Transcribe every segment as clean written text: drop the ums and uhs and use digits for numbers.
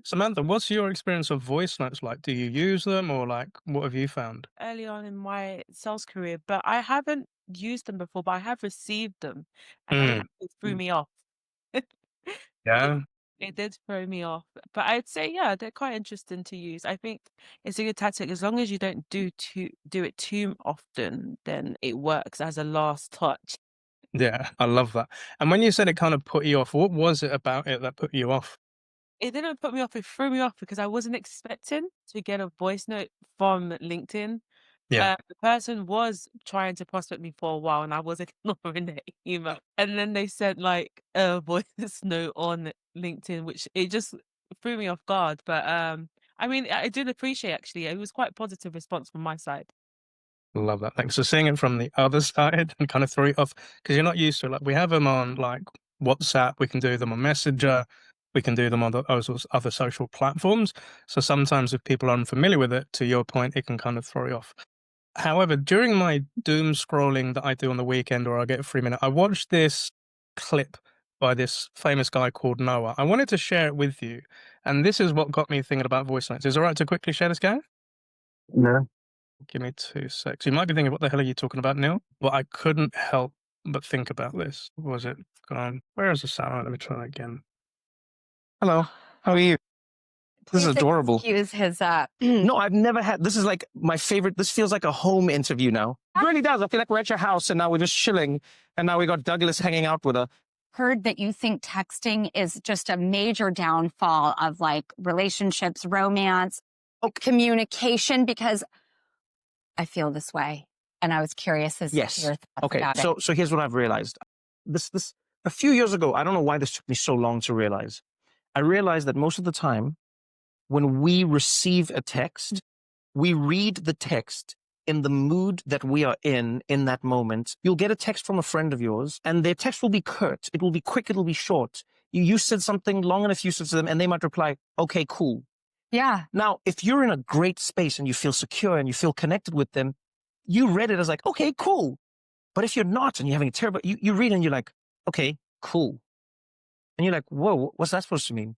Samantha, what's your experience of voice notes like? Do you use them or like what have you found? Early on in my sales career, but I haven't used them before, but I have received them, and Mm. it threw me off. It Yeah. it did throw me off, but I'd say, yeah, they're quite interesting to use. I think it's a good tactic as long as you don't do it too often, then it works as a last touch. Yeah, I love that. And when you said it kind of put you off, what was it about it that put you off? It didn't put me off, it threw me off because I wasn't expecting to get a voice note from LinkedIn. Yeah. The person was trying to prospect me for a while, and I was ignoring their email, and then they sent, like, a voice note on LinkedIn, which it just threw me off guard, but, I mean, I did appreciate actually, it was quite positive response from my side. Love that. Thanks. So seeing it from the other side and kind of throw it off because you're not used to it. Like we have them on like WhatsApp, we can do them on Messenger, we can do them on those other social platforms. So sometimes if people are unfamiliar with it, to your point, it can kind of throw you off. However, during my doom scrolling that I do on the weekend or I get a free minute, I watched this clip by this famous guy called Noah. I wanted to share it with you. And this is what got me thinking about voice notes. Is it all right to quickly share this, guy? No. Give me 2 secs. You might be thinking, what the hell are you talking about, Neil? But I couldn't help but think about this. Was it gone? Where is the sound? Let me try that again. Hello. How are you? This is Please adorable. excuse his No, I've never had. This is like my favorite. This feels like a home interview now. It really does. I feel like we're at your house and now we're just chilling. And now we got Douglas hanging out with her. heard that you think texting is just a major downfall of like relationships, romance, communication, because I feel this way. And I was curious as to Yes. your thoughts Okay. about it. So here's what I've realized. This a few years ago. I don't know why this took me so long to realize. I realized that most of the time when we receive a text, we read the text in the mood that we are in that moment. You'll get a text from a friend of yours, and their text will be curt. It will be quick. It'll be short. You said something long enough usage to them, and they might reply, okay, cool. Yeah. Now, if you're in a great space and you feel secure and you feel connected with them, you read it as like, okay, cool. But if you're not and you're having a terrible, you read it and you're like, okay, cool. And you're like, whoa, what's that supposed to mean?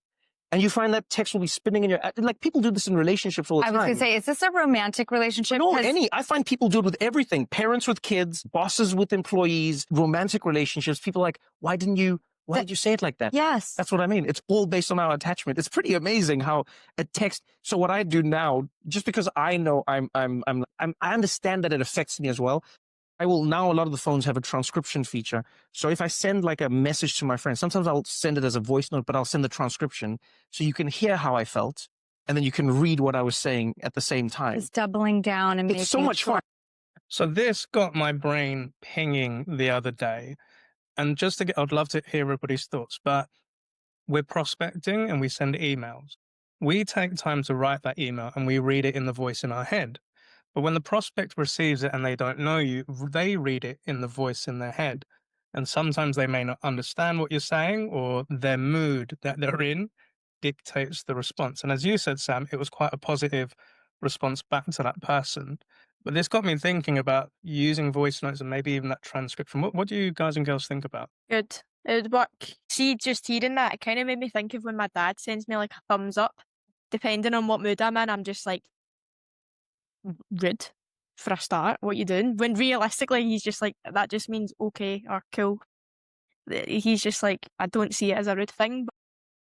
And you find that text will be spinning in your, like people do this in relationships all the I time. was going to say, is this a romantic relationship? No, 'Cause I find people do it with everything. Parents with kids, bosses with employees, romantic relationships. People are like, why did you say it like that? Yes. That's what I mean. It's all based on our attachment. It's pretty amazing how a text. So what I do now, just because I know I understand that it affects me as well. I will now, a lot of the phones have a transcription feature. So if I send like a message to my friend, sometimes I'll send it as a voice note, but I'll send the transcription so you can hear how I felt. And then you can read what I was saying at the same time. It's doubling down and It's so making much fun. So this got my brain pinging the other day. And just to get, I'd love to hear everybody's thoughts, but we're prospecting and we send emails. We take time to write that email and we read it in the voice in our head. But when the prospect receives it and they don't know you, they read it in the voice in their head. And sometimes they may not understand what you're saying or their mood that they're in dictates the response. And as you said, Sam, it was quite a positive response back to that person. But this got me thinking about using voice notes and maybe even that transcription. What do you guys and girls think about? Good. It would work. See, just hearing that, it kind of made me think of when my dad sends me like a thumbs up. Depending on what mood I'm in, I'm just like, rude for a start. What you doing? When realistically, he's just like, that just means okay or cool. He's just like, I don't see it as a rude thing.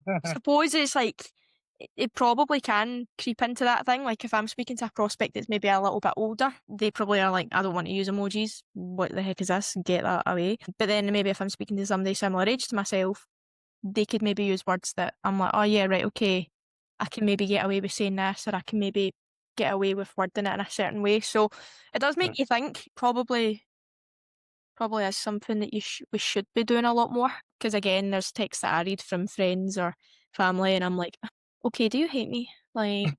But I suppose it's like, it probably can creep into that thing. Like if I'm speaking to a prospect that's maybe a little bit older, they probably are like, I don't want to use emojis. What the heck is this? Get that away. But then maybe if I'm speaking to somebody similar age to myself, they could maybe use words that I'm like, oh yeah, right, okay. I can maybe get away with saying this, or I can maybe get away with wording it in a certain way. So it does make you think. Probably is something that we should be doing a lot more. Because again, there's texts that I read from friends or family, and I'm like, okay, do you hate me? Like,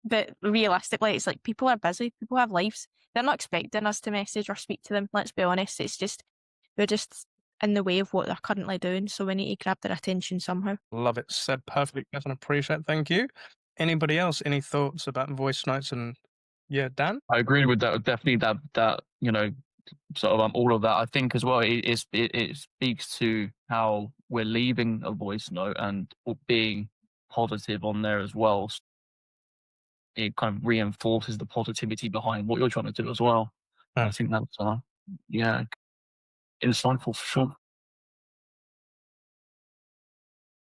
but realistically, it's like people are busy. People have lives. They're not expecting us to message or speak to them. Let's be honest. It's just we're just in the way of what they're currently doing, so we need to grab their attention somehow. Love it. Said perfectly. Yes, and appreciate it. Thank you. Anybody else? Any thoughts about voice notes? And yeah, Dan? I agree with that. Definitely that sort of all of that. I think as well, it speaks to how we're leaving a voice note and being positive on there as well. It kind of reinforces the positivity behind what you're trying to do as well. I think that's yeah, insightful for sure.